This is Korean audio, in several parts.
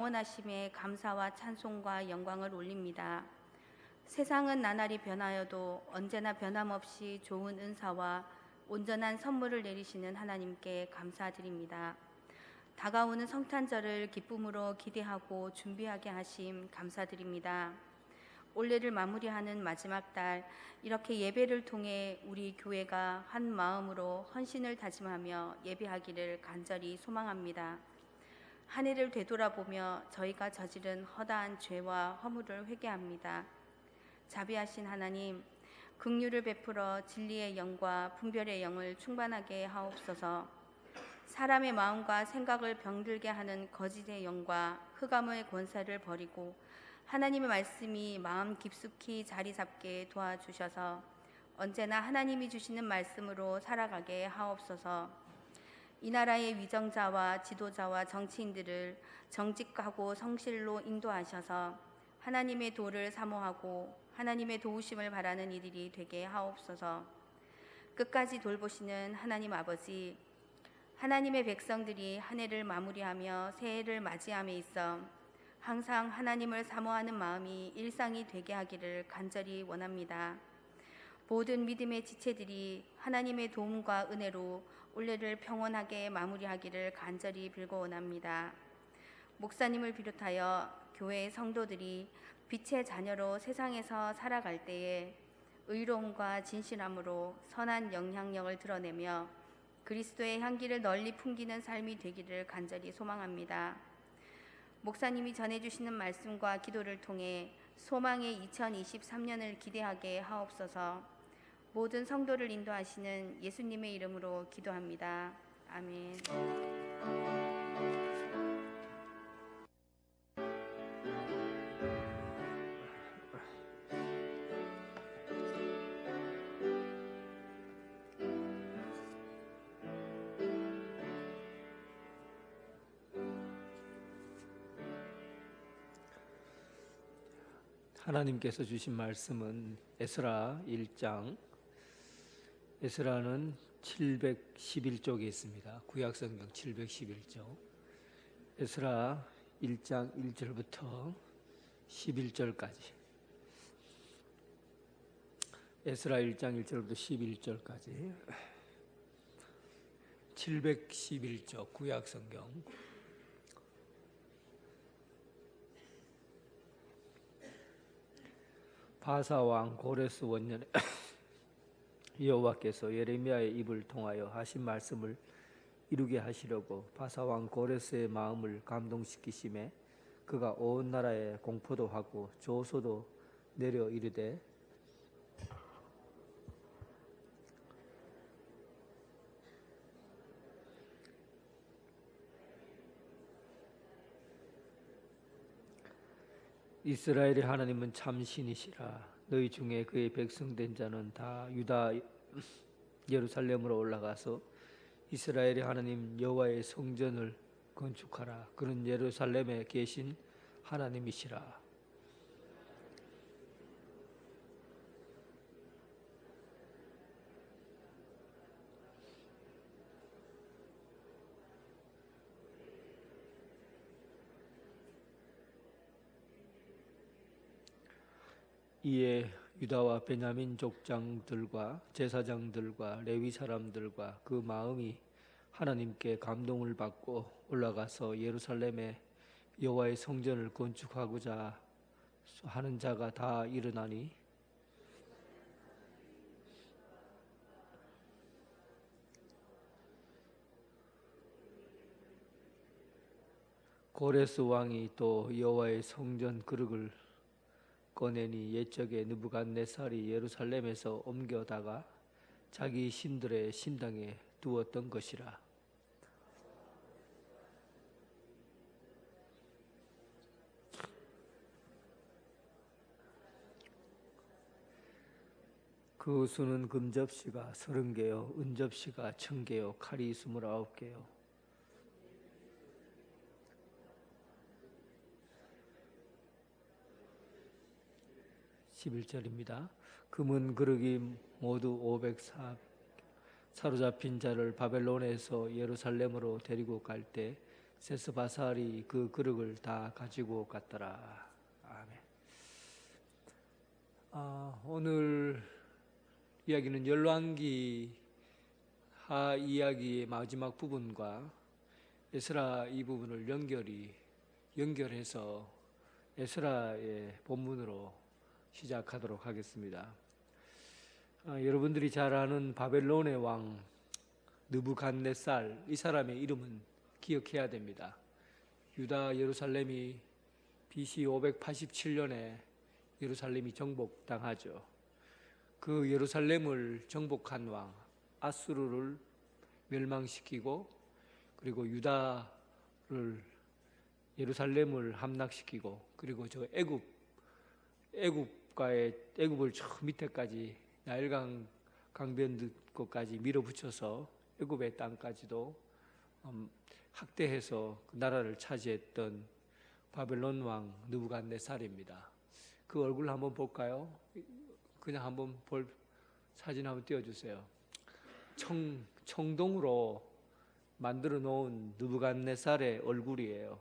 원하심에 감사와 찬송과 영광을 올립니다. 세상은 나날이 변하여도 언제나 변함없이 좋은 은사와 온전한 선물을 내리시는 하나님께 감사드립니다. 다가오는 성탄절을 기쁨으로 기대하고 준비하게 하심 감사드립니다. 올해를 마무리하는 마지막 달, 이렇게 예배를 통해 우리 교회가 한 마음으로 헌신을 다짐하며 예배하기를 간절히 소망합니다. 한 해를 되돌아보며 저희가 저지른 허다한 죄와 허물을 회개합니다. 자비하신 하나님, 긍휼을 베풀어 진리의 영과 분별의 영을 충만하게 하옵소서. 사람의 마음과 생각을 병들게 하는 거짓의 영과 흑암의 권세를 버리고 하나님의 말씀이 마음 깊숙이 자리 잡게 도와주셔서 언제나 하나님이 주시는 말씀으로 살아가게 하옵소서. 이 나라의 위정자와 지도자와 정치인들을 정직하고 성실로 인도하셔서 하나님의 도를 사모하고 하나님의 도우심을 바라는 이들이 되게 하옵소서. 끝까지 돌보시는 하나님 아버지, 하나님의 백성들이 한 해를 마무리하며 새해를 맞이함에 있어 항상 하나님을 사모하는 마음이 일상이 되게 하기를 간절히 원합니다. 모든 믿음의 지체들이 하나님의 도움과 은혜로 올해를 평온하게 마무리하기를 간절히 빌고 원합니다. 목사님을 비롯하여 교회의 성도들이 빛의 자녀로 세상에서 살아갈 때에 의로움과 진실함으로 선한 영향력을 드러내며 그리스도의 향기를 널리 풍기는 삶이 되기를 간절히 소망합니다. 목사님이 전해주시는 말씀과 기도를 통해 소망의 2023년을 기대하게 하옵소서. 모든 성도를 인도하시는 예수님의 이름으로 기도합니다. 아멘. 하나님께서 주신 말씀은 에스라 1장, 에스라는 711쪽에 있습니다. 구약성경 711쪽. 에스라 1장 1절부터 11절까지. 에스라 1장 1절부터 11절까지. 711쪽 구약성경. 바사왕 고레스 원년에 여호와께서 예레미야의 입을 통하여 하신 말씀을 이루게 하시려고 바사왕 고레스의 마음을 감동시키심에 그가 온 나라에 공포도 하고 조소도 내려 이르되 이스라엘의 하나님은 참신이시라. 너희 중에 그의 백성된 자는 다 유다 예루살렘으로 올라가서 이스라엘의 하나님 여호와의 성전을 건축하라. 그는 예루살렘에 계신 하나님이시라. 이에 유다와 베냐민 족장들과 제사장들과 레위 사람들과 그 마음이 하나님께 감동을 받고 올라가서 예루살렘에 여호와의 성전을 건축하고자 하는 자가 다 일어나니 고레스 왕이 또 여호와의 성전 그릇을 꺼내니 옛적에 느부갓네살이 예루살렘에서 옮겨다가 자기 신들의 신당에 두었던 것이라. 그 수는 금접시가 30개요 은접시가 1000개요 칼이 29개요 11절입니다. 금은 그릇이 모두 504 사로잡힌 자를 바벨론에서 예루살렘으로 데리고 갈 때 세스바살이 그 그릇을 다 가지고 갔더라. 아멘. 오늘 이야기는 열왕기 하 이야기의 마지막 부분과 에스라 이 부분을 연결해서 에스라의 본문으로 시작하도록 하겠습니다. 여러분들이 잘 아는 바벨론의 왕 느부갓네살, 이 사람의 이름은 기억해야 됩니다. 유다 예루살렘이 BC 587년에 예루살렘이 정복당하죠. 그 예루살렘을 정복한 왕 아수르를 멸망시키고, 그리고 유다를 예루살렘을 함락시키고, 그리고 저 애굽을 저 밑에까지 나일강 강변 것까지 밀어붙여서 애굽의 땅까지도 학대해서 그 나라를 차지했던 바벨론 왕 느부갓네살입니다. 그 얼굴 한번 볼까요? 그냥 한번 사진 한번 띄워주세요. 청동으로 만들어 놓은 느부갓네살의 얼굴이에요.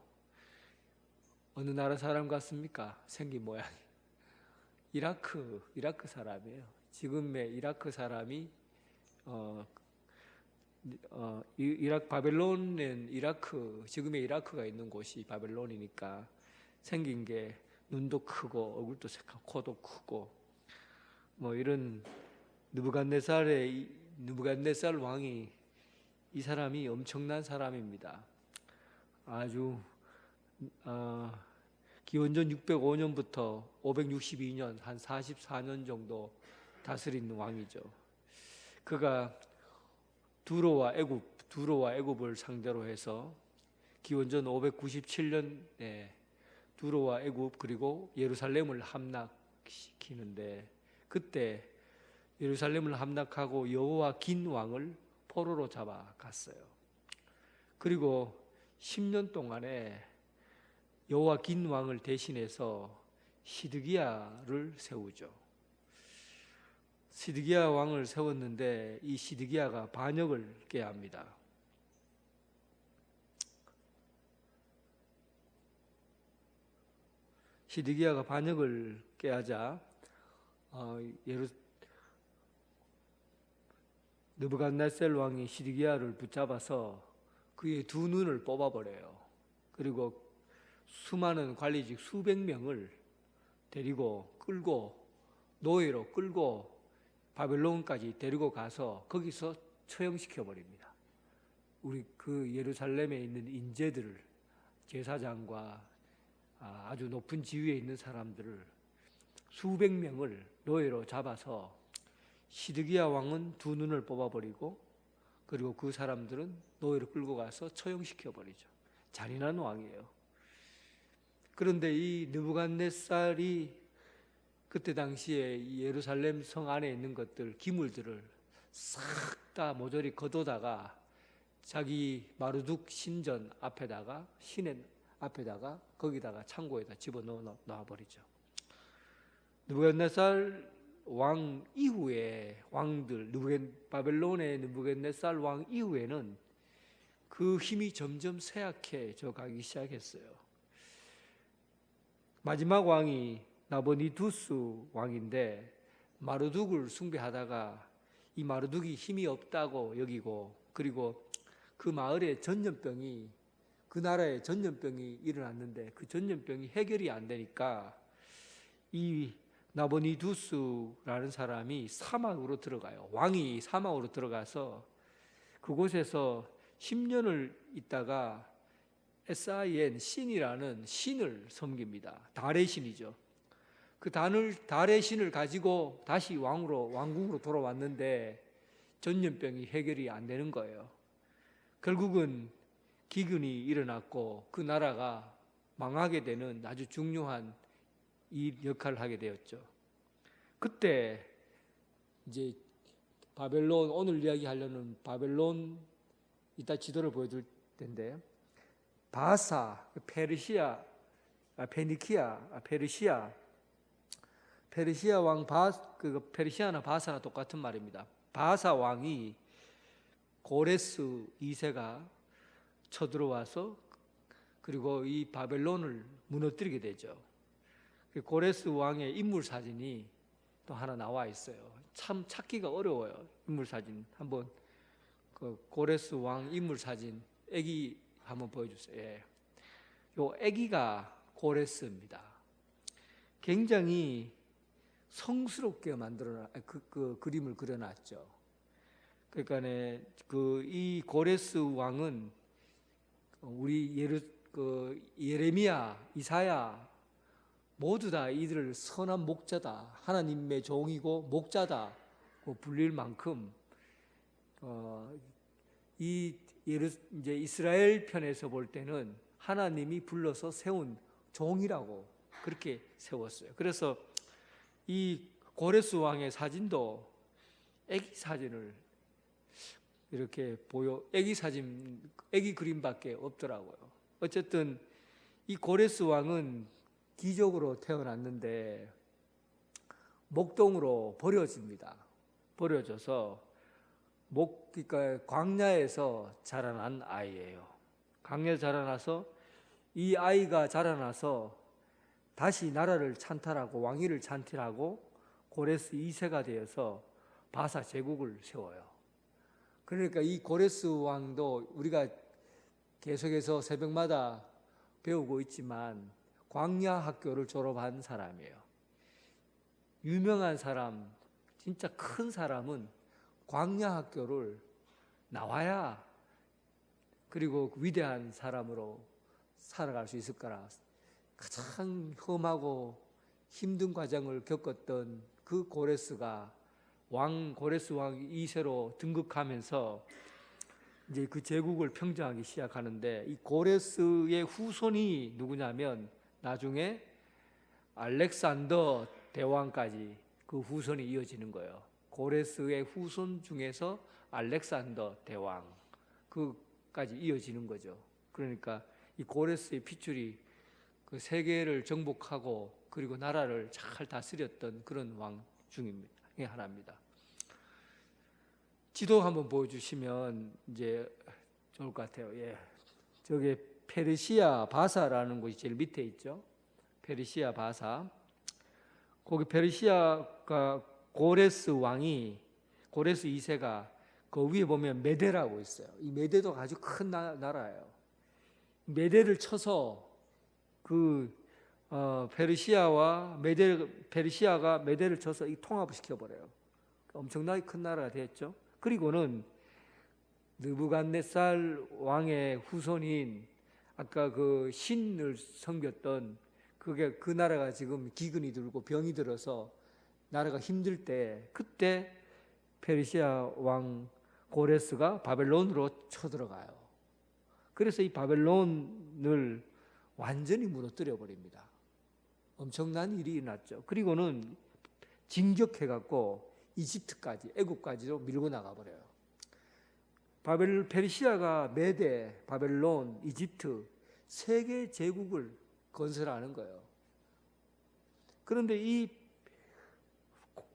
어느 나라 사람 같습니까? 생긴 모양이 이라크 사람이에요. 지금의 이라크 사람이 바벨론은 지금의 이라크가 있는 곳이 바벨론이니까 생긴 게 눈도 크고 얼굴도 색하고 코도 크고 이런 느부갓네살 왕이, 이 사람이 엄청난 사람입니다. 아주 기원전 605년부터 562년 한 44년 정도 다스린 왕이죠. 그가 두로와 애굽을 상대로 해서 기원전 597년에 두로와 애굽 그리고 예루살렘을 함락시키는데, 그때 예루살렘을 함락하고 여호와긴 왕을 포로로 잡아갔어요. 그리고 10년 동안에 여호와긴 왕을 대신해서 시드기야를 세우죠. 시드기야 왕을 세웠는데 이 시드기야가 반역을 꾀합니다. 시드기야가 반역을 꾀하자 느부갓네살 왕이 시드기야를 붙잡아서 그의 두 눈을 뽑아버려요. 그리고 수많은 관리직 수백 명을 노예로 끌고 바벨론까지 데리고 가서 거기서 처형시켜 버립니다. 우리 그 예루살렘에 있는 인재들을, 제사장과 아주 높은 지위에 있는 사람들을 수백 명을 노예로 잡아서 시드기야 왕은 두 눈을 뽑아버리고, 그리고 그 사람들은 노예로 끌고 가서 처형시켜 버리죠. 잔인한 왕이에요. 그런데 이 느부갓네살이 그때 당시에 이 예루살렘 성 안에 있는 기물들을 싹 다 모조리 거둬다가 자기 마르둑 신전 앞에다가, 시내 앞에다가, 거기다가 창고에다 집어넣어 놔버리죠. 느부갓네살 왕 이후에 바벨론의 느부갓네살 왕 이후에는 그 힘이 점점 쇠약해져 가기 시작했어요. 마지막 왕이 나보니두스 왕인데, 마르둑을 숭배하다가 이 마르둑이 힘이 없다고 여기고, 그리고 그 마을에 그 나라에 전염병이 일어났는데 그 전염병이 해결이 안 되니까 이 나보니두스라는 사람이 사막으로 들어가요. 왕이 사막으로 들어가서 그곳에서 10년을 있다가 신이라는 신을 섬깁니다. 달의 신이죠. 그 달의 신을 가지고 다시 왕궁으로 돌아왔는데 전염병이 해결이 안 되는 거예요. 결국은 기근이 일어났고 그 나라가 망하게 되는 아주 중요한 이 역할을 하게 되었죠. 그때 이제 오늘 이야기하려는 바벨론, 이따 지도를 보여줄 텐데, 페르시아 왕 페르시아나 바사나 똑같은 말입니다. 바사 왕이 고레스 2세가 쳐들어와서 그리고 이 바벨론을 무너뜨리게 되죠. 고레스 왕의 인물 사진이 또 하나 나와 있어요. 참 찾기가 어려워요. 인물 사진 한번 그 고레스 왕 인물 사진 애기 한번 보여주세요. 예. 요 애기가 고레스입니다. 굉장히 성스럽게 만들어 그 그림을 그려놨죠. 그러니까 이 고레스 왕은 우리 예레미야, 이사야 모두 다 이들을 선한 목자다, 하나님의 종이고 목자다 불릴 만큼 이제 이스라엘 편에서 볼 때는 하나님이 불러서 세운 종이라고 그렇게 세웠어요. 그래서 이 고레스 왕의 사진도 애기 사진을 이렇게 애기 그림밖에 없더라고요. 어쨌든 이 고레스 왕은 기적으로 태어났는데 목동으로 버려집니다. 버려져서 그러니까 광야에서 자라난 아이예요. 광야에 자라나서 이 아이가 자라나서 다시 나라를 찬탈하고 왕위를 찬탈하고 고레스 2세가 되어서 바사 제국을 세워요. 그러니까 이 고레스 왕도 우리가 계속해서 새벽마다 배우고 있지만 광야 학교를 졸업한 사람이에요. 유명한 사람, 진짜 큰 사람은 광야 학교를 나와야 그리고 위대한 사람으로 살아갈 수 있을 거라 가장 험하고 힘든 과정을 겪었던 그 고레스 왕 2세로 등극하면서 이제 그 제국을 평정하기 시작하는데 이 고레스의 후손이 누구냐면 나중에 알렉산더 대왕까지 그 후손이 이어지는 거예요. 고레스의 후손 중에서 알렉산더 대왕 그까지 이어지는 거죠. 그러니까 이 고레스의 핏줄이 그 세계를 정복하고 그리고 나라를 잘 다스렸던 그런 왕 중에 하나입니다. 지도 한번 보여주시면 이제 좋을 것 같아요. 예, 저게 페르시아 바사라는 곳이 제일 밑에 있죠. 페르시아 바사. 거기 페르시아가 고레스 2세가 그 위에 보면 메대라고 있어요. 이 메대도 아주 큰 나라예요. 메대를 쳐서 페르시아가 메대를 쳐서 이 통합을 시켜버려요. 엄청나게 큰 나라가 됐죠. 그리고는 느부갓네살 왕의 후손인 아까 그 신을 섬겼던 그 나라가 지금 기근이 들고 병이 들어서 나라가 힘들 때 그때 페르시아 왕 고레스가 바벨론으로 쳐들어가요. 그래서 이 바벨론을 완전히 무너뜨려 버립니다. 엄청난 일이 일어났죠. 그리고는 진격해갖고 이집트까지, 애국까지도 밀고 나가버려요. 페르시아가 메대, 바벨론, 이집트 세계 제국을 건설하는 거예요. 그런데 이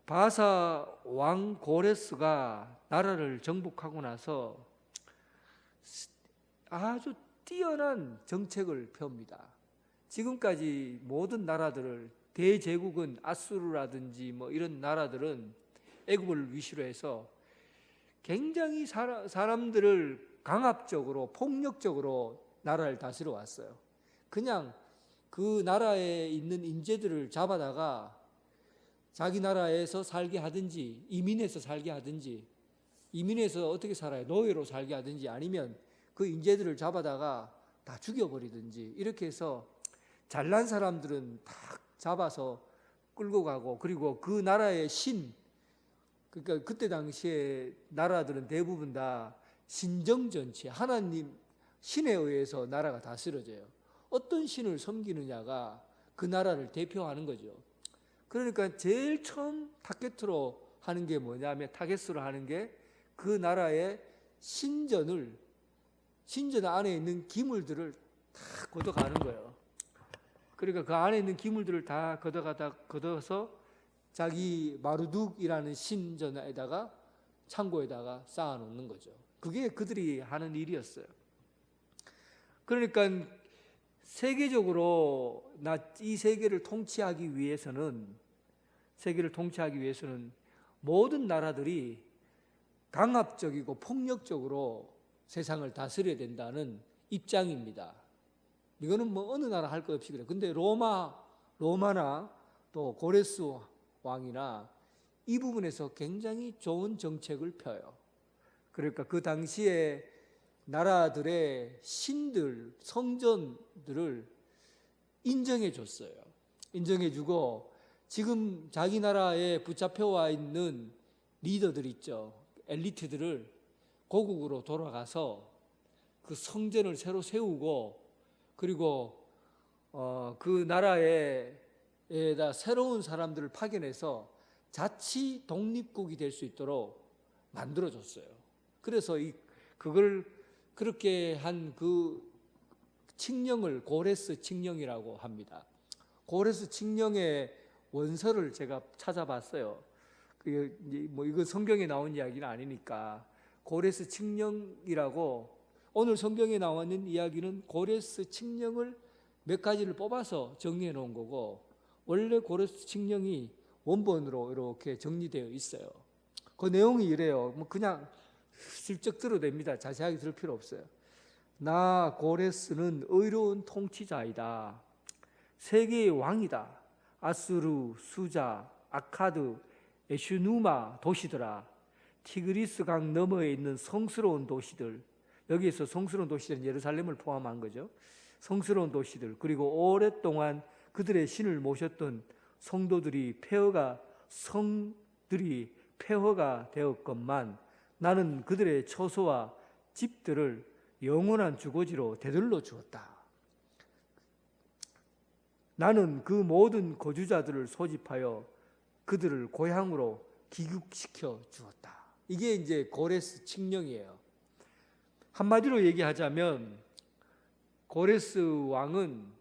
바사 왕 고레스가 나라를 정복하고 나서 아주 뛰어난 정책을 펴옵니다. 지금까지 모든 나라들을 대제국은 아수르라든지 뭐 이런 나라들은 애굽을 위시로 해서 굉장히 사람들을 강압적으로 폭력적으로 나라를 다스려 왔어요. 그냥 그 나라에 있는 인재들을 잡아다가 자기 나라에서 살게 하든지 이민해서 살게 하든지 이민해서 어떻게 살아요? 노예로 살게 하든지 아니면 그 인재들을 잡아다가 다 죽여버리든지 이렇게 해서 잘난 사람들은 다 잡아서 끌고 가고 그리고 그 나라의 그러니까 그때 당시에 나라들은 대부분 다 신정전치 하나님 신에 의해서 나라가 다스려져요. 어떤 신을 섬기느냐가 그 나라를 대표하는 거죠. 그러니까 제일 처음 타겟으로 하는 게 뭐냐면 타겟으로 하는 게 그 나라의 신전 안에 있는 기물들을 다 걷어가는 거예요. 그러니까 그 안에 있는 기물들을 다 걷어서 자기 마르둑이라는 신전에다가 창고에다가 쌓아놓는 거죠. 그게 그들이 하는 일이었어요. 그러니까 세계적으로 이 세계를 통치하기 위해서는 모든 나라들이 강압적이고 폭력적으로 세상을 다스려야 된다는 입장입니다. 이거는 뭐 어느 나라 할 것 없이 그래요. 근데 로마나 또 고레스 왕이나 이 부분에서 굉장히 좋은 정책을 펴요. 그러니까 그 당시에 나라들의 신들, 성전들을 인정해 줬어요. 인정해 주고 지금 자기 나라에 붙잡혀와 있는 리더들 있죠. 엘리트들을 고국으로 돌아가서 그 성전을 새로 세우고 그리고 그 나라에다 새로운 사람들을 파견해서 자치 독립국이 될 수 있도록 만들어줬어요. 그래서 그걸 그렇게 한 그 칙령을 고레스 칙령이라고 합니다. 고레스 칙령의 원서를 제가 찾아봤어요. 뭐 이거 성경에 나온 이야기는 아니니까 고레스 칙령이라고 오늘 성경에 나와 있는 이야기는 고레스 칙령을 몇 가지를 뽑아서 정리해 놓은 거고 원래 고레스 칙령이 원본으로 이렇게 정리되어 있어요. 그 내용이 이래요. 뭐 그냥 슬쩍 들어도 됩니다. 자세하게 들을 필요 없어요. 나 고레스는 의로운 통치자이다. 세계의 왕이다. 아수르, 수자, 아카드, 에슈누마 도시들아. 티그리스 강 너머에 있는 성스러운 도시들. 여기에서 성스러운 도시들은 예루살렘을 포함한 거죠. 성스러운 도시들. 그리고 오랫동안 그들의 신을 모셨던 성들이 폐허가 되었건만 나는 그들의 처소와 집들을 영원한 주거지로 되돌려 주었다. 나는 그 모든 거주자들을 소집하여 그들을 고향으로 귀국시켜 주었다. 이게 이제 고레스 칙령이에요. 한마디로 얘기하자면 고레스 왕은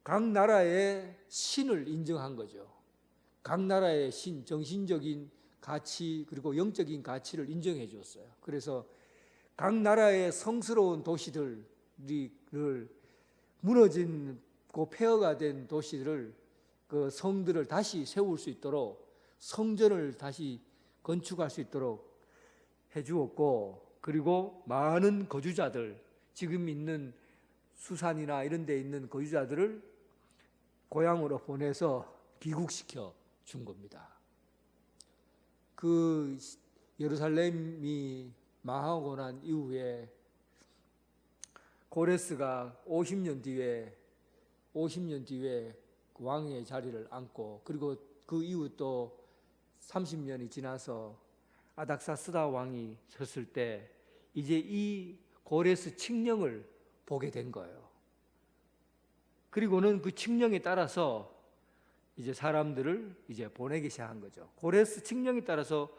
각 나라의 신을 인정한 거죠. 각 나라의 신, 정신적인 가치 그리고 영적인 가치를 인정해 줬어요. 그래서 각 나라의 성스러운 도시들을 무너진 폐허가 된 도시들을 그 성들을 다시 세울 수 있도록 성전을 다시 건축할 수 있도록 해 주었고 그리고 많은 거주자들 지금 있는 수산이나 이런 데 있는 거주자들을 고향으로 보내서 귀국시켜 준 겁니다. 그 예루살렘이 망하고 난 이후에 고레스가 50년 뒤에 왕의 자리를 앉고 그리고 그 이후 또 30년이 지나서 아닥사스다 왕이 섰을 때 이제 이 고레스 칙령을 보게 된 거예요. 그리고는 그 칙령에 따라서 이제 사람들을 이제 보내기 시작한 거죠. 고레스 칙령에 따라서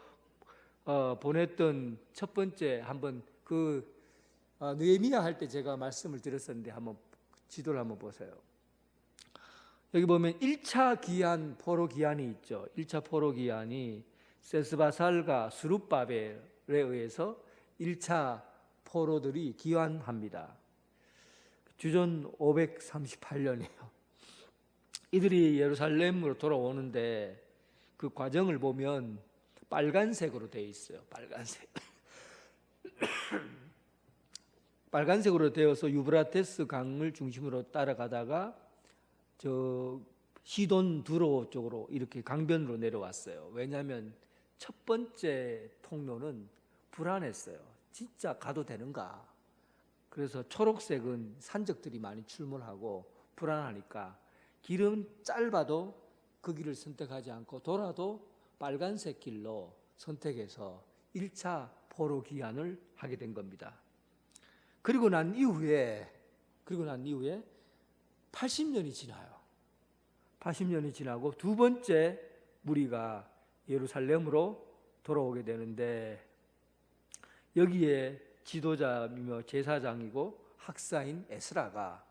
보냈던 첫 번째 한번 느헤미야 할 때 제가 말씀을 드렸었는데 한번 지도를 한번 보세요. 여기 보면 1차 기한 포로 기한이 있죠. 1차 포로 기한이 세스바살과 스룹바벨에 의해서 1차 포로들이 기환합니다. 주전 538년이에요. 이들이 예루살렘으로 돌아오는데 그 과정을 보면 빨간색으로 되어 있어요. 빨간색으로 되어서 유브라테스 강을 중심으로 따라가다가 저 시돈 두로 쪽으로 이렇게 강변으로 내려왔어요. 왜냐하면 첫 번째 통로는 불안했어요. 진짜 가도 되는가? 그래서 초록색은 산적들이 많이 출몰하고 불안하니까 길은 짧아도 그 길을 선택하지 않고 돌아도 빨간색 길로 선택해서 1차 포로 기한을 하게 된 겁니다. 그리고 난 이후에 80년이 지나요. 80년이 지나고 두 번째 무리가 예루살렘으로 돌아오게 되는데 여기에 지도자이며 제사장이고 학사인 에스라가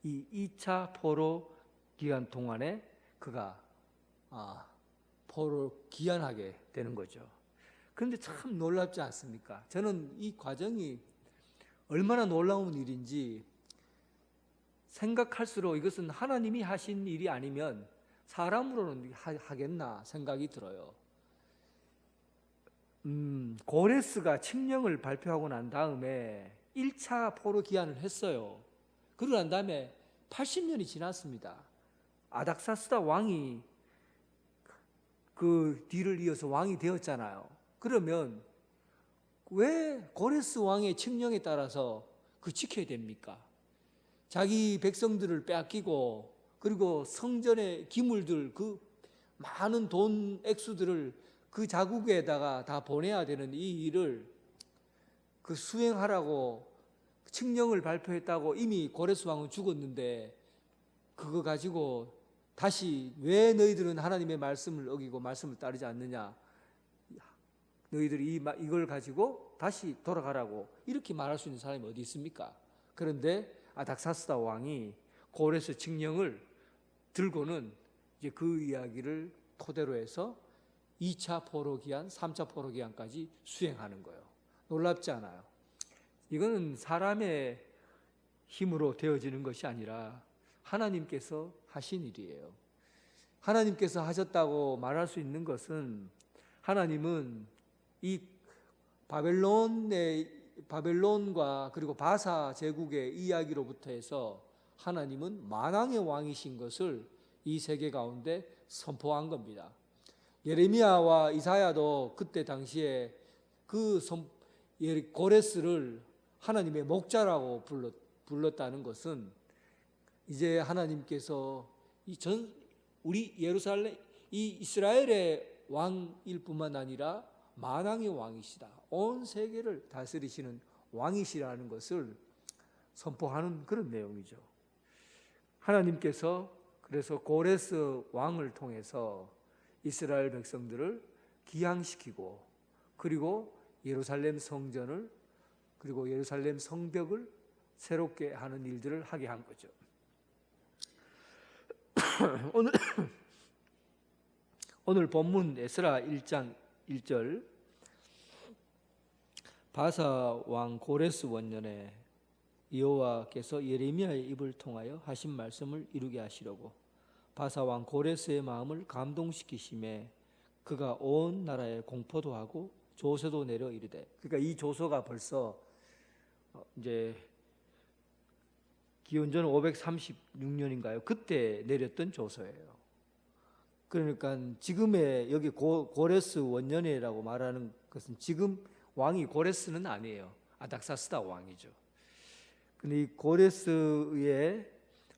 이 2차 포로 기간 동안에 그가 포로 기한하게 되는 거죠. 그런데 참 놀랍지 않습니까? 저는 이 과정이 얼마나 놀라운 일인지 생각할수록 이것은 하나님이 하신 일이 아니면 사람으로는 하겠나 생각이 들어요. 고레스가 칙령을 발표하고 난 다음에 1차 포로 기한을 했어요. 그러고 난 다음에 80년이 지났습니다. 아닥사스다 왕이 그 뒤를 이어서 왕이 되었잖아요. 그러면 왜 고레스 왕의 칙령에 따라서 지켜야 됩니까? 자기 백성들을 빼앗기고 그리고 성전의 기물들 그 많은 돈 액수들을 그 자국에다가 다 보내야 되는 이 일을 수행하라고 칙령을 발표했다고 이미 고레스 왕은 죽었는데 그거 가지고 다시 왜 너희들은 하나님의 말씀을 어기고 말씀을 따르지 않느냐, 너희들이 이걸 가지고 다시 돌아가라고 이렇게 말할 수 있는 사람이 어디 있습니까? 그런데 아닥사스다 왕이 고레스 칙령을 들고는 이제 그 이야기를 토대로 해서 2차 포로 기한, 3차 포로 기한까지 수행하는 거예요. 놀랍지 않아요? 이거는 사람의 힘으로 되어지는 것이 아니라 하나님께서 하신 일이에요. 하나님께서 하셨다고 말할 수 있는 것은 하나님은 이 바벨론과 그리고 바사 제국의 이야기로부터 해서 하나님은 만왕의 왕이신 것을 이 세계 가운데 선포한 겁니다. 예레미야와 이사야도 그때 당시에 고레스를 하나님의 목자라고 불렀다는 것은 이제 하나님께서 우리 예루살렘 이 이스라엘의 왕일 뿐만 아니라 만왕의 왕이시다. 온 세계를 다스리시는 왕이시라는 것을 선포하는 그런 내용이죠. 하나님께서 그래서 고레스 왕을 통해서 이스라엘 백성들을 기양시키고 그리고 예루살렘 성전을 그리고 예루살렘 성벽을 새롭게 하는 일들을 하게 한 거죠. 오늘 본문 에스라 1장 1절 바사 왕 고레스 원년에 여호와께서 예레미야의 입을 통하여 하신 말씀을 이루게 하시려고 바사 왕 고레스의 마음을 감동시키심에 그가 온 나라에 공포도 하고 조서도 내려 이르되, 그러니까 이 조서가 벌써 이제 기원전 536년인가요? 그때 내렸던 조서예요. 그러니까 지금의 여기 고레스 원년이라고 말하는 것은 지금 왕이 고레스는 아니에요. 아닥사스다 왕이죠. 근데 이 고레스의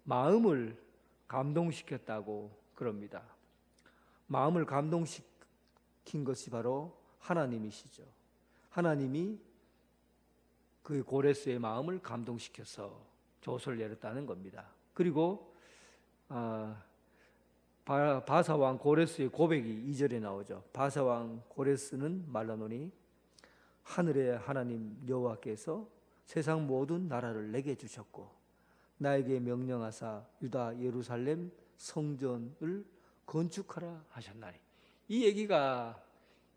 마음을 감동시켰다고 그럽니다. 마음을 감동시킨 것이 바로 하나님이시죠. 하나님이 그 고레스의 마음을 감동시켜서 조서를 내렸다는 겁니다. 그리고 바사왕 고레스의 고백이 2절에 나오죠. 바사왕 고레스는 말하노니 하늘의 하나님 여호와께서 세상 모든 나라를 내게 주셨고 나에게 명령하사 유다 예루살렘 성전을 건축하라 하셨나니. 이 얘기가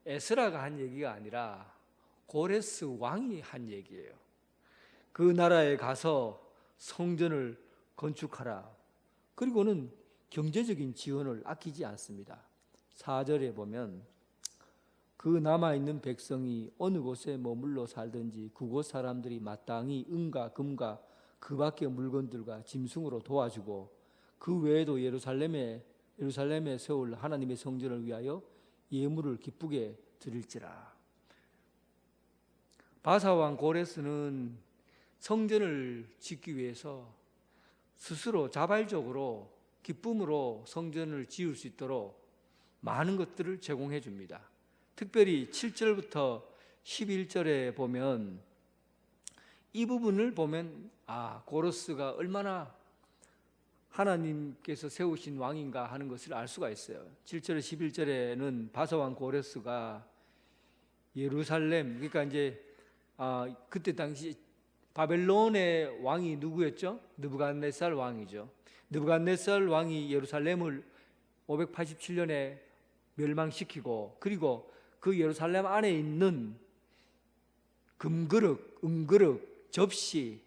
에스라가 한 얘기가 아니라 고레스 왕이 한 얘기예요. 그 나라에 가서 성전을 건축하라. 그리고는 경제적인 지원을 아끼지 않습니다. 4절에 보면 그 남아있는 백성이 어느 곳에 머물러 살든지 그곳 사람들이 마땅히 은과 금과 그 밖의 물건들과 짐승으로 도와주고 그 외에도 예루살렘에 세울 하나님의 성전을 위하여 예물을 기쁘게 드릴지라. 바사왕 고레스는 성전을 짓기 위해서 스스로 자발적으로 기쁨으로 성전을 지을 수 있도록 많은 것들을 제공해 줍니다. 특별히 7절부터 11절에 보면 이 부분을 보면 고레스가 얼마나 하나님께서 세우신 왕인가 하는 것을 알 수가 있어요. 7절 11절에는 바사왕 고레스가 예루살렘, 그러니까 이제 그때 당시 바벨론의 왕이 누구였죠? 느부갓네살 왕이죠. 느부갓네살 왕이 예루살렘을 587년에 멸망시키고 그리고 그 예루살렘 안에 있는 금그릇, 은그릇, 접시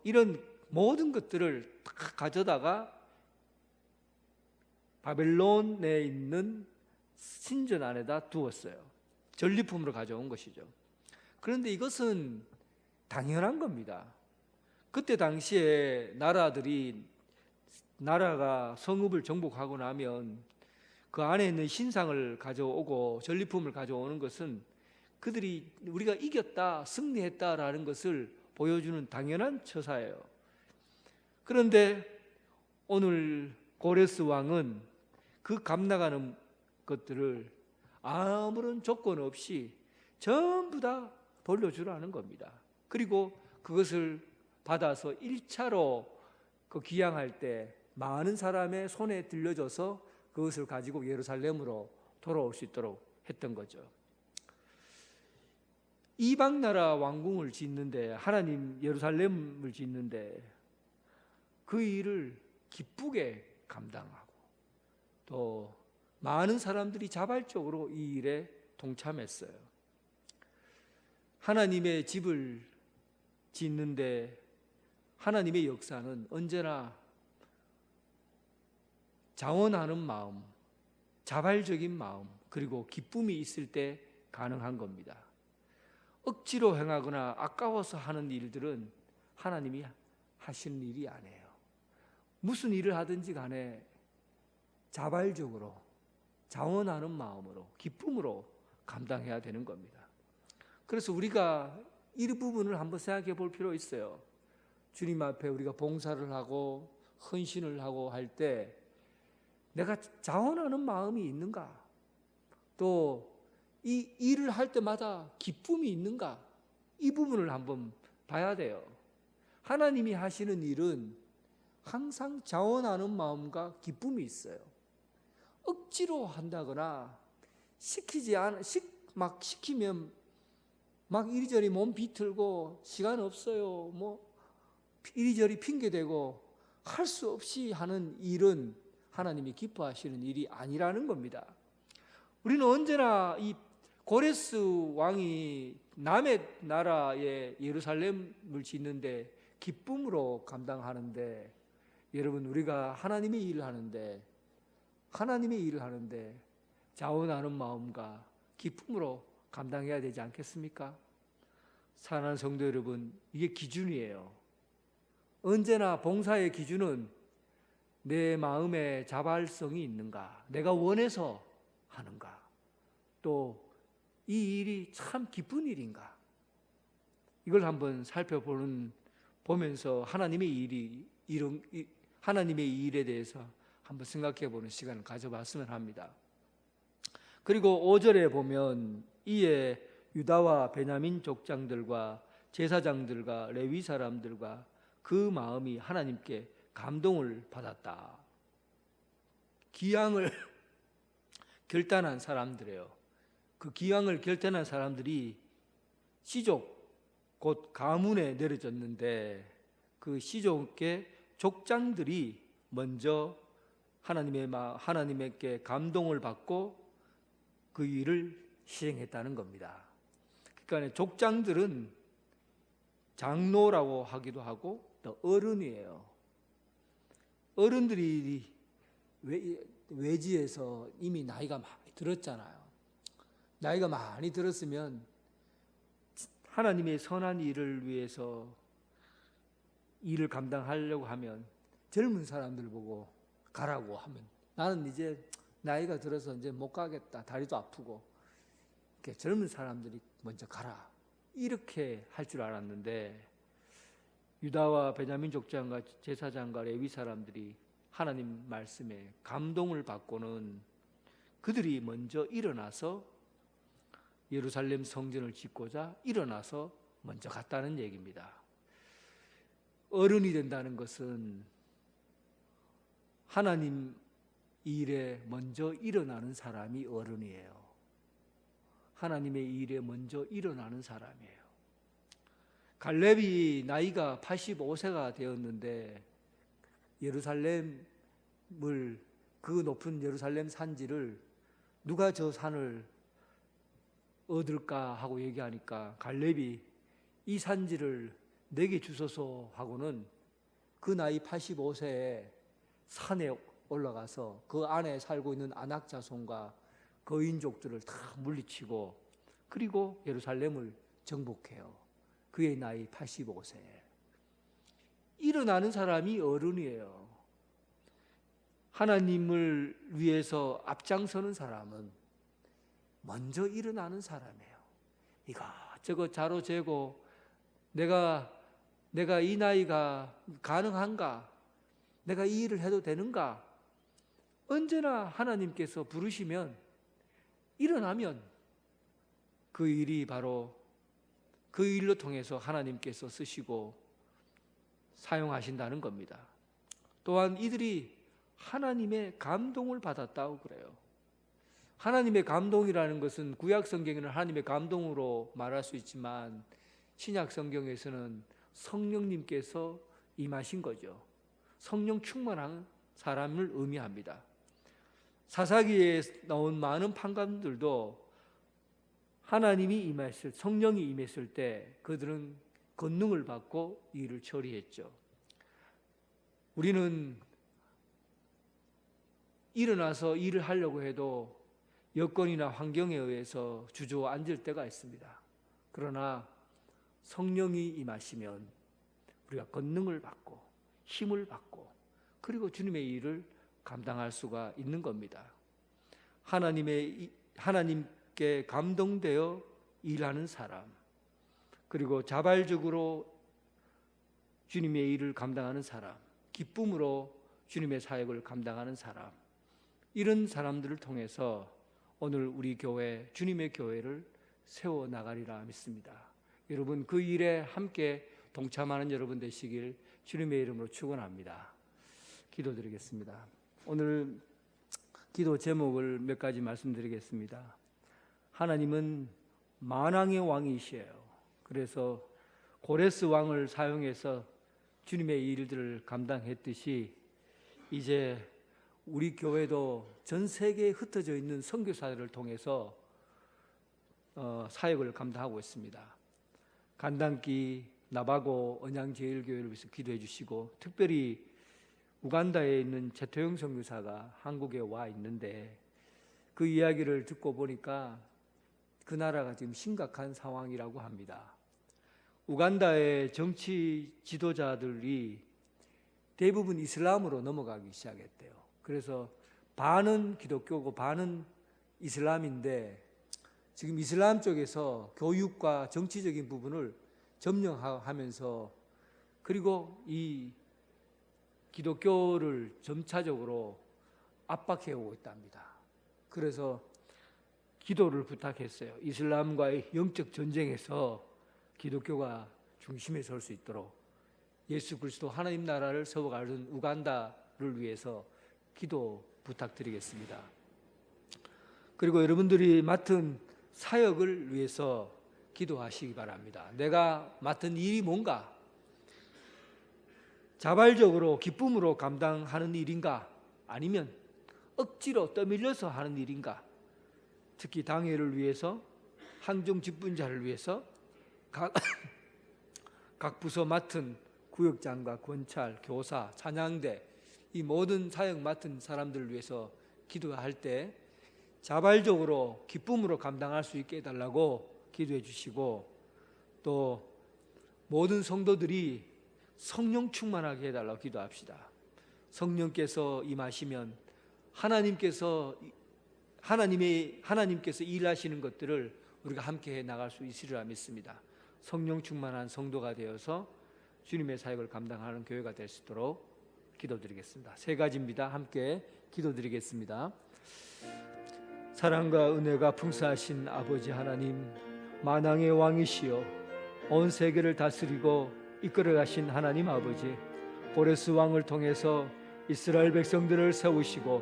이런 모든 것들을 다 가져다가 바벨론에 있는 신전 안에다 두었어요. 전리품으로 가져온 것이죠. 그런데 이것은 당연한 겁니다. 그때 당시에 나라가 성읍을 정복하고 나면 그 안에 있는 신상을 가져오고 전리품을 가져오는 것은 그들이 우리가 이겼다, 승리했다라는 것을 보여주는 당연한 처사예요. 그런데 오늘 고레스 왕은 그 값나가는 것들을 아무런 조건 없이 전부 다 돌려주라는 겁니다. 그리고 그것을 받아서 1차로 그 귀향할 때 많은 사람의 손에 들려줘서 그것을 가지고 예루살렘으로 돌아올 수 있도록 했던 거죠. 이방 나라 왕궁을 짓는데, 하나님 예루살렘을 짓는데 그 일을 기쁘게 감당하고 또 많은 사람들이 자발적으로 이 일에 동참했어요. 하나님의 집을 짓는데 하나님의 역사는 언제나 자원하는 마음, 자발적인 마음, 그리고 기쁨이 있을 때 가능한 겁니다. 억지로 행하거나 아까워서 하는 일들은 하나님이 하시는 일이 아니에요. 무슨 일을 하든지 간에 자발적으로, 자원하는 마음으로, 기쁨으로 감당해야 되는 겁니다. 그래서 우리가 이 부분을 한번 생각해 볼 필요 있어요. 주님 앞에 우리가 봉사를 하고 헌신을 하고 할 때 내가 자원하는 마음이 있는가? 또 이 일을 할 때마다 기쁨이 있는가? 이 부분을 한번 봐야 돼요. 하나님이 하시는 일은 항상 자원하는 마음과 기쁨이 있어요. 억지로 한다거나 막 시키면 막 이리저리 몸 비틀고 시간 없어요, 뭐 이리저리 핑계대고 할 수 없이 하는 일은 하나님이 기뻐하시는 일이 아니라는 겁니다. 우리는 언제나 이 고레스 왕이 남의 나라의 예루살렘을 짓는데 기쁨으로 감당하는데, 여러분 우리가 하나님의 일을 하는데 자원하는 마음과 기쁨으로 감당해야 되지 않겠습니까? 사랑하는 성도 여러분, 이게 기준이에요. 언제나 봉사의 기준은 내 마음에 자발성이 있는가, 내가 원해서 하는가, 또 이 일이 참 기쁜 일인가, 이걸 한번 보면서 하나님의 일에 대해서 한번 생각해 보는 시간을 가져봤으면 합니다. 그리고 5절에 보면 이에 유다와 베냐민 족장들과 제사장들과 레위 사람들과 그 마음이 하나님께 감동을 받았다. 기왕을 결단한 사람들이에요. 그 기왕을 결단한 사람들이 시족 곧 가문에 내려졌는데 그 시족의 족장들이 먼저 하나님께 감동을 받고 그 일을 시행했다는 겁니다. 그러니까 족장들은 장로라고 하기도 하고 또 어른이에요. 어른들이 외지에서 이미 나이가 많이 들었잖아요. 나이가 많이 들었으면 하나님의 선한 일을 위해서 일을 감당하려고 하면 젊은 사람들 보고 가라고 하면 나는 이제 나이가 들어서 이제 못 가겠다, 다리도 아프고, 젊은 사람들이 먼저 가라, 이렇게 할 줄 알았는데 유다와 베냐민 족장과 제사장과 레위 사람들이 하나님 말씀에 감동을 받고는 그들이 먼저 일어나서 예루살렘 성전을 짓고자 일어나서 먼저 갔다는 얘기입니다. 어른이 된다는 것은 하나님 일에 먼저 일어나는 사람이 어른이에요. 하나님의 일에 먼저 일어나는 사람이에요. 갈렙이 나이가 85세가 되었는데 예루살렘을, 그 높은 예루살렘 산지를 누가 저 산을 얻을까 하고 얘기하니까 갈렙이 이 산지를 내게 주소서 하고는 그 나이 85세에 산에 올라가서 그 안에 살고 있는 아낙 자손과 거인족들을 다 물리치고 그리고 예루살렘을 정복해요. 그의 나이 85세에. 일어나는 사람이 어른이에요. 하나님을 위해서 앞장서는 사람은 먼저 일어나는 사람이에요. 이것저것 자로 재고 내가 이 나이가 가능한가? 내가 이 일을 해도 되는가? 언제나 하나님께서 부르시면 일어나면 그 일이 바로 그 일로 통해서 하나님께서 쓰시고 사용하신다는 겁니다. 또한 이들이 하나님의 감동을 받았다고 그래요. 하나님의 감동이라는 것은 구약 성경에는 하나님의 감동으로 말할 수 있지만 신약 성경에서는 성령님께서 임하신 거죠. 성령 충만한 사람을 의미합니다. 사사기에 나온 많은 판관들도 하나님이 임했을, 성령이 임했을 때 그들은 권능을 받고 일을 처리했죠. 우리는 일어나서 일을 하려고 해도 여건이나 환경에 의해서 주저앉을 때가 있습니다. 그러나 성령이 임하시면 우리가 권능을 받고 힘을 받고 그리고 주님의 일을 감당할 수가 있는 겁니다. 하나님께 감동되어 일하는 사람, 그리고 자발적으로 주님의 일을 감당하는 사람, 기쁨으로 주님의 사역을 감당하는 사람, 이런 사람들을 통해서 오늘 우리 교회, 주님의 교회를 세워나가리라 믿습니다. 여러분 그 일에 함께 동참하는 여러분 되시길 주님의 이름으로 축원합니다. 기도드리겠습니다. 오늘 기도 제목을 몇 가지 말씀드리겠습니다. 하나님은 만왕의 왕이시에요. 그래서 고레스 왕을 사용해서 주님의 일들을 감당했듯이 이제 우리 교회도 전 세계에 흩어져 있는 선교사들을 통해서 사역을 감당하고 있습니다. 간단기 나바고 언양제일교회를 위해서 기도해 주시고, 특별히 우간다에 있는 제토영 선교사가 한국에 와 있는데 그 이야기를 듣고 보니까 그 나라가 지금 심각한 상황이라고 합니다. 우간다의 정치 지도자들이 대부분 이슬람으로 넘어가기 시작했대요. 그래서 반은 기독교고 반은 이슬람인데 지금 이슬람 쪽에서 교육과 정치적인 부분을 점령하면서 그리고 이 기독교를 점차적으로 압박해 오고 있답니다. 그래서 기도를 부탁했어요. 이슬람과의 영적 전쟁에서 기독교가 중심에 설 수 있도록 예수 그리스도 하나님 나라를 세워가는 우간다를 위해서 기도 부탁드리겠습니다. 그리고 여러분들이 맡은 사역을 위해서 기도하시기 바랍니다. 내가 맡은 일이 뭔가? 자발적으로 기쁨으로 감당하는 일인가? 아니면 억지로 떠밀려서 하는 일인가? 특히 당회를 위해서, 항정 직분자를 위해서 각 부서 맡은 구역장과 권찰, 교사, 찬양대 이 모든 사역 맡은 사람들을 위해서 기도할 때 자발적으로 기쁨으로 감당할 수 있게 해달라고 기도해 주시고, 또 모든 성도들이 성령 충만하게 해달라고 기도합시다. 성령께서 임하시면 하나님께서 일하시는 것들을 우리가 함께 해 나갈 수 있으리라 믿습니다. 성령 충만한 성도가 되어서 주님의 사역을 감당하는 교회가 될 수 있도록 기도드리겠습니다. 세 가지입니다. 함께 기도드리겠습니다. 사랑과 은혜가 풍성하신 아버지 하나님, 만왕의 왕이시여 온 세계를 다스리고 이끌어가신 하나님 아버지, 고레스 왕을 통해서 이스라엘 백성들을 세우시고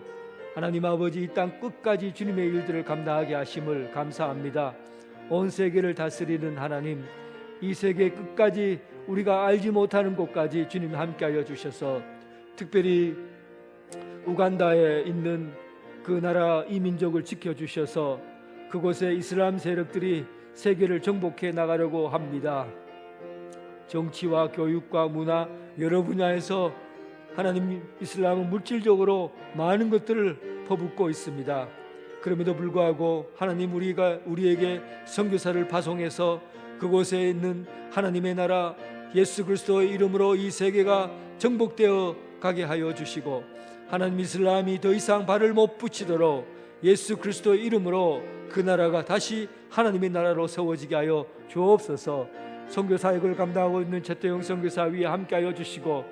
하나님 아버지 이 땅 끝까지 주님의 일들을 감당하게 하심을 감사합니다. 온 세계를 다스리는 하나님, 이 세계 끝까지 우리가 알지 못하는 곳까지 주님 함께하여 주셔서 특별히 우간다에 있는 그 나라 이민족을 지켜주셔서 그곳에 이슬람 세력들이 세계를 정복해 나가려고 합니다. 정치와 교육과 문화 여러 분야에서 하나님 이슬람은 물질적으로 많은 것들을 퍼붓고 있습니다. 그럼에도 불구하고 하나님 우리에게 선교사를 파송해서 그곳에 있는 하나님의 나라 예수 그리스도의 이름으로 이 세계가 정복되어 가게 하여 주시고 하나님 이슬람이 더 이상 발을 못 붙이도록 예수 그리스도의 이름으로 그 나라가 다시 하나님의 나라로 세워지게 하여 주옵소서. 선교 사역을 감당하고 있는 최태영 선교사 위에 함께하여 주시고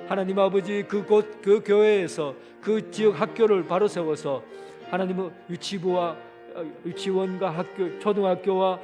하나님 아버지 그곳 그 교회에서 그 지역 학교를 바로 세워서 하나님의 유치원과 학교, 초등학교와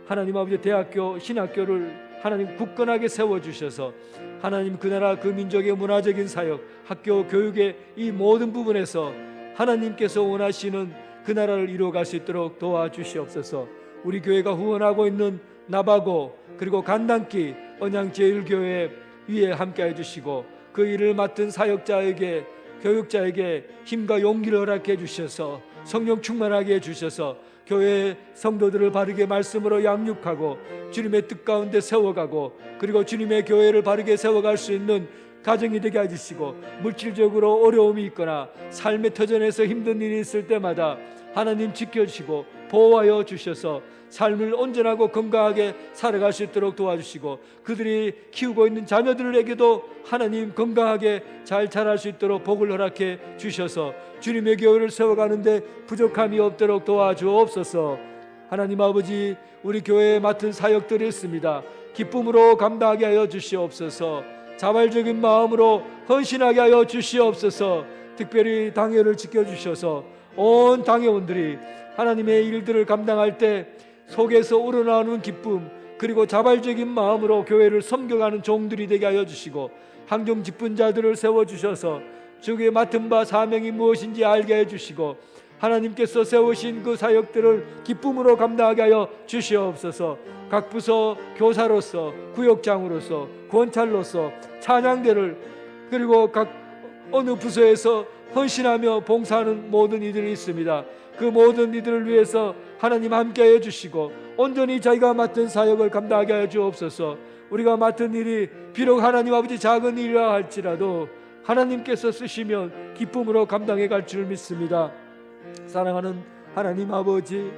하나님 아버지 대학교, 신학교를 하나님 굳건하게 세워주셔서 하나님 그 나라 그 민족의 문화적인 사역, 학교 교육의 이 모든 부분에서 하나님께서 원하시는 그 나라를 이루어갈 수 있도록 도와주시옵소서. 우리 교회가 후원하고 있는 나바고 그리고 간단기 언양제일교회 위에 함께해 주시고 그 일을 맡은 사역자에게 교육자에게 힘과 용기를 허락해 주셔서 성령 충만하게 해주셔서 교회의 성도들을 바르게 말씀으로 양육하고 주님의 뜻 가운데 세워가고 그리고 주님의 교회를 바르게 세워갈 수 있는 가정이 되게 해주시고 물질적으로 어려움이 있거나 삶의 터전에서 힘든 일이 있을 때마다 하나님 지켜주시고 보호하여 주셔서 삶을 온전하고 건강하게 살아갈 수 있도록 도와주시고 그들이 키우고 있는 자녀들에게도 하나님 건강하게 잘 자랄 수 있도록 복을 허락해 주셔서 주님의 교회를 세워가는데 부족함이 없도록 도와주옵소서. 하나님 아버지 우리 교회에 맡은 사역들이 있습니다. 기쁨으로 감당하게 하여 주시옵소서. 자발적인 마음으로 헌신하게 하여 주시옵소서. 특별히 당회를 지켜주셔서 온 당회원들이 하나님의 일들을 감당할 때 속에서 우러나오는 기쁨 그리고 자발적인 마음으로 교회를 섬겨가는 종들이 되게 하여 주시고 항정 직분자들을 세워주셔서 주의 맡은 바 사명이 무엇인지 알게 해주시고 하나님께서 세우신 그 사역들을 기쁨으로 감당하게 하여 주시옵소서. 각 부서 교사로서 구역장으로서 권찰로서 찬양대를 그리고 각 어느 부서에서 헌신하며 봉사하는 모든 이들이 있습니다. 그 모든 이들을 위해서 하나님 함께 해주시고 온전히 자기가 맡은 사역을 감당하게 하여 주옵소서. 우리가 맡은 일이 비록 하나님 아버지 작은 일이라 할지라도 하나님께서 쓰시면 기쁨으로 감당해 갈 줄 믿습니다. 사랑하는 하나님 아버지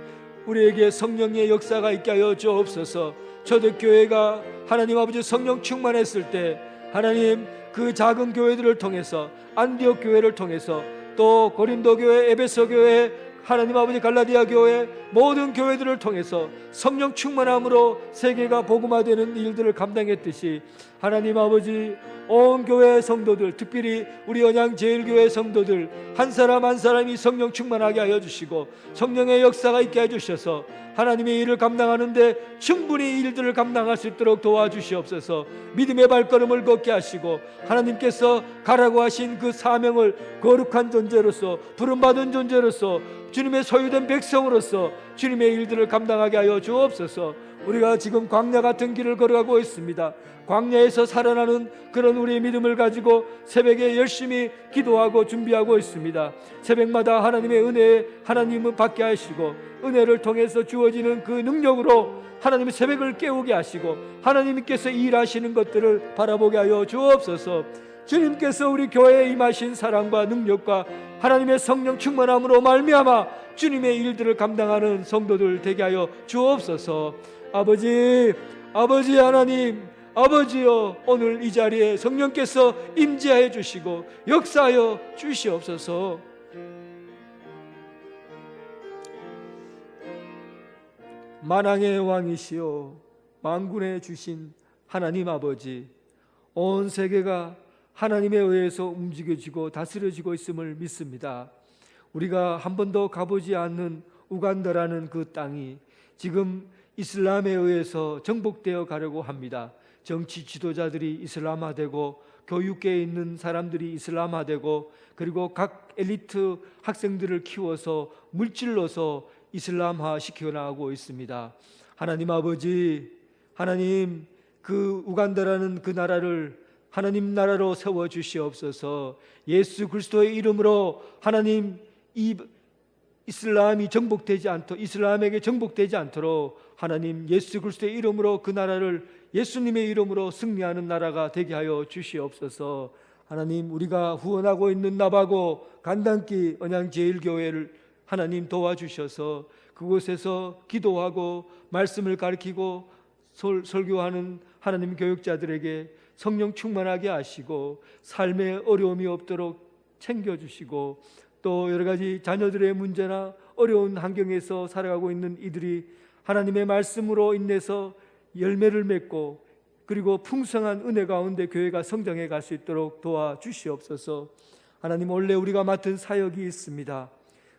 우리에게 성령의 역사가 있게 하여 주옵소서. 초대교회가 하나님 아버지 성령 충만했을 때 하나님 그 작은 교회들을 통해서 안디옥 교회를 통해서 또 고린도 교회, 에베소 교회, 하나님 아버지 갈라디아 교회 모든 교회들을 통해서 성령 충만함으로 세계가 복음화되는 일들을 감당했듯이 하나님 아버지 온 교회 성도들 특별히 우리 언양제일교회 성도들 한 사람 한 사람이 성령 충만하게 하여 주시고 성령의 역사가 있게 해주셔서 하나님의 일을 감당하는데 충분히 일들을 감당할 수 있도록 도와주시옵소서. 믿음의 발걸음을 걷게 하시고 하나님께서 가라고 하신 그 사명을 거룩한 존재로서 부름받은 존재로서 주님의 소유된 백성으로서 주님의 일들을 감당하게 하여 주옵소서. 우리가 지금 광야 같은 길을 걸어가고 있습니다. 광야에서 살아나는 그런 우리의 믿음을 가지고 새벽에 열심히 기도하고 준비하고 있습니다. 새벽마다 하나님의 은혜 하나님은 받게 하시고 은혜를 통해서 주어지는 그 능력으로 하나님의 새벽을 깨우게 하시고 하나님께서 일하시는 것들을 바라보게 하여 주옵소서. 주님께서 우리 교회에 임하신 사랑과 능력과 하나님의 성령 충만함으로 말미암아 주님의 일들을 감당하는 성도들 되게 하여 주옵소서. 아버지 하나님 아버지여 오늘 이 자리에 성령께서 임재하여 주시고 역사하여 주시옵소서. 만왕의 왕이시오 만군의 주신 하나님 아버지 온 세계가 하나님에 의해서 움직여지고 다스려지고 있음을 믿습니다. 우리가 한 번도 가보지 않는 우간다라는 그 땅이 지금 이슬람에 의해서 정복되어 가려고 합니다. 정치 지도자들이 이슬람화되고 교육계에 있는 사람들이 이슬람화되고 그리고 각 엘리트 학생들을 키워서 물질로서 이슬람화 시켜나가고 있습니다. 하나님 아버지 하나님 그 우간다라는 그 나라를 하나님 나라로 세워주시옵소서. 예수 그리스도의 이름으로 하나님 이 이슬람이 정복되지 않도록 이슬람에게 정복되지 않도록 하나님 예수 그리스도의 이름으로 그 나라를 예수님의 이름으로 승리하는 나라가 되게 하여 주시옵소서. 하나님, 우리가 후원하고 있는 나바고 간단기 언양제일교회를 하나님 도와주셔서 그곳에서 기도하고 말씀을 가르치고 설교하는 하나님 교육자들에게 성령 충만하게 하시고 삶에 어려움이 없도록 챙겨주시고, 또 여러 가지 자녀들의 문제나 어려운 환경에서 살아가고 있는 이들이 하나님의 말씀으로 인해서 열매를 맺고 그리고 풍성한 은혜 가운데 교회가 성장해 갈 수 있도록 도와주시옵소서. 하나님, 원래 우리가 맡은 사역이 있습니다.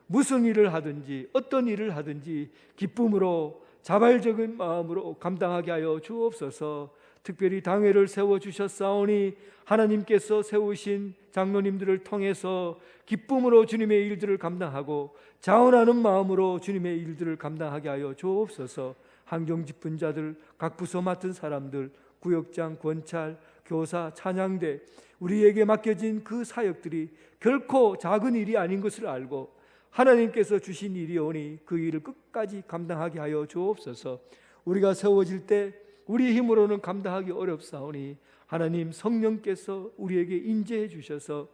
무슨 일을 하든지 어떤 일을 하든지 기쁨으로 자발적인 마음으로 감당하게 하여 주옵소서. 특별히 당회를 세워주셨사오니 하나님께서 세우신 장로님들을 통해서 기쁨으로 주님의 일들을 감당하고 자원하는 마음으로 주님의 일들을 감당하게 하여 주옵소서. 환경집분자들, 각 부서 맡은 사람들, 구역장, 권찰, 교사, 찬양대, 우리에게 맡겨진 그 사역들이 결코 작은 일이 아닌 것을 알고 하나님께서 주신 일이오니 그 일을 끝까지 감당하게 하여 주옵소서. 우리가 세워질 때 우리 힘으로는 감당하기 어렵사오니 하나님 성령께서 우리에게 인재해 주셔서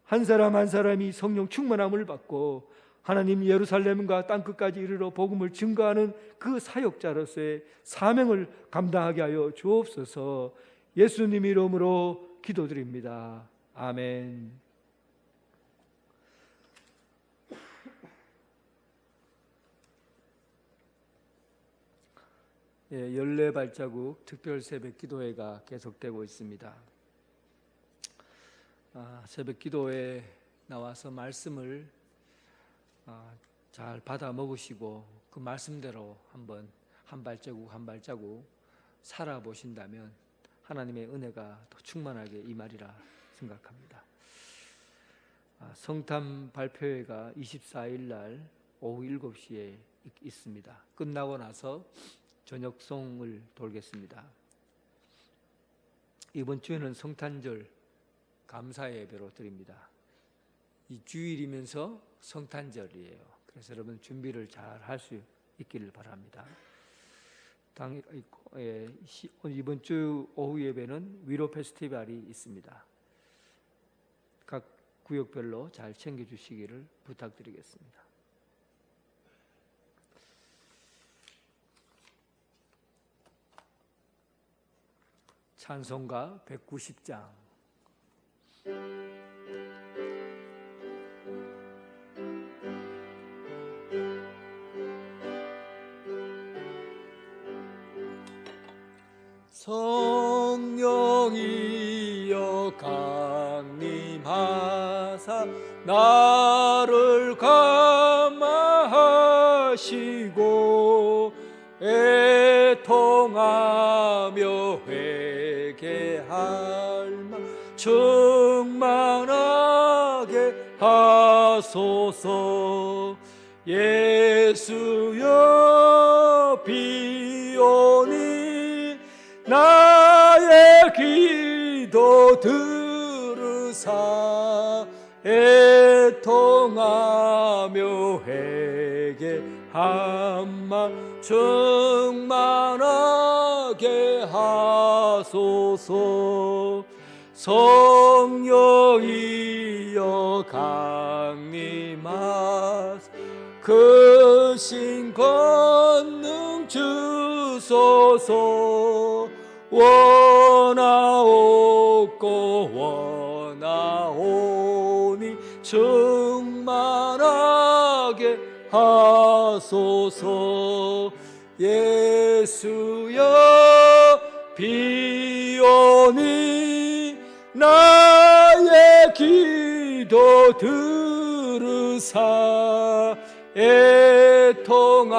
한 사람 한 사람이 성령 충만함을 받고 하나님 예루살렘과 땅끝까지 이르러 복음을 증거하는 그 사역자로서의 사명을 감당하게 하여 주옵소서. 예수님 이름으로 기도드립니다. 아멘. 연례 발자국 특별 새벽 기도회가 계속되고 있습니다. 새벽 기도회에 나와서 말씀을 잘 받아 먹으시고 그 말씀대로 한번 한 발자국 한 발자국 살아보신다면 하나님의 은혜가 더 충만하게 임하리라 생각합니다. 성탄 발표회가 24일 날 오후 7시에 있습니다. 끝나고 나서 저녁송을 돌겠습니다. 이번 주에는 성탄절 감사 예배로 드립니다. 이 주일이면서 성탄절이에요. 그래서 여러분 준비를 잘 할 수 있기를 바랍니다. 이번 주 오후 예배는 위로 페스티벌이 있습니다. 각 구역별로 잘 챙겨주시기를 부탁드리겠습니다. 찬송가 190장. 성령이여 강림하사 나를 감화하시고 애통하며 회개할 마 충만하게 하소서. 예수여 비오니 나의 기도 들으사 애통하며 회개함마 충만하게 하소서. 성령이여 강림하사 그 신 권능 주소서. 원하옵고 원하오니 충만하게 하소서. 예수여 비오니 나의 기도 들으사 애통하며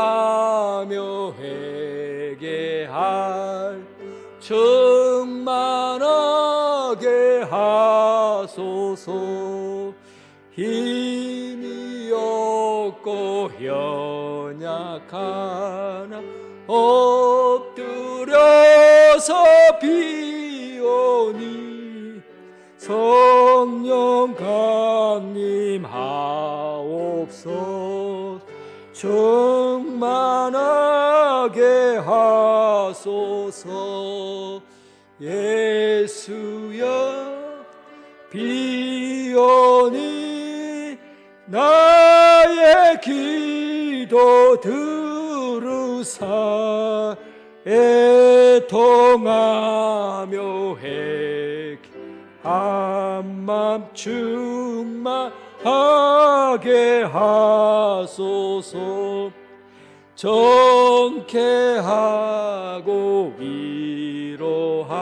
회개할 충만하게 하소서. 힘이 없고 연약하나 엎드려서 비오니 성령 강림하옵소서. 충만하게 하소서. 하소서. 예수여 비오니 나의 기도 들으사 애통하며 회개 한맘 충만하게 하소서. 정케하고 위로하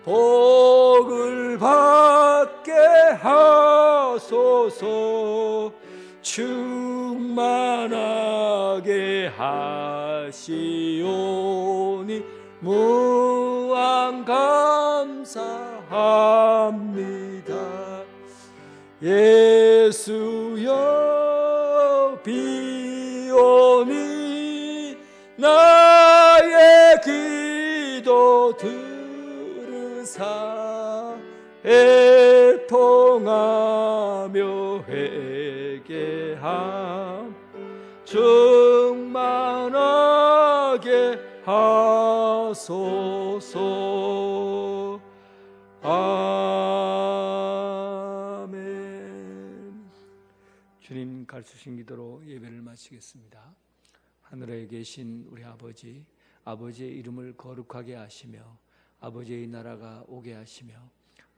복을 받게 하소서. 충만하게 하시오니 무한 감사합니다. 예수여 비오니 나의 기도 들으사 애통하며 회개함 충만하게 하소서. 아멘. 주님 가르치신 기도로 예배를 마치겠습니다. 하늘에 계신 우리 아버지, 아버지의 이름을 거룩하게 하시며 아버지의 나라가 오게 하시며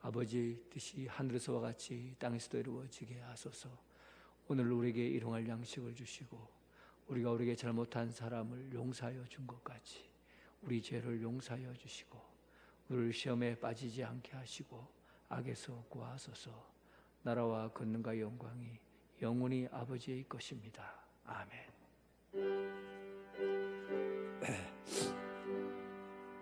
아버지의 뜻이 하늘에서와 같이 땅에서도 이루어지게 하소서. 오늘 우리에게 일용할 양식을 주시고 우리가 우리에게 잘못한 사람을 용서하여 준 것 같이 우리 죄를 용서하여 주시고 우리를 시험에 빠지지 않게 하시고 악에서 구하소서. 나라와 권능과 영광이 영원히 아버지의 것입니다. 아멘.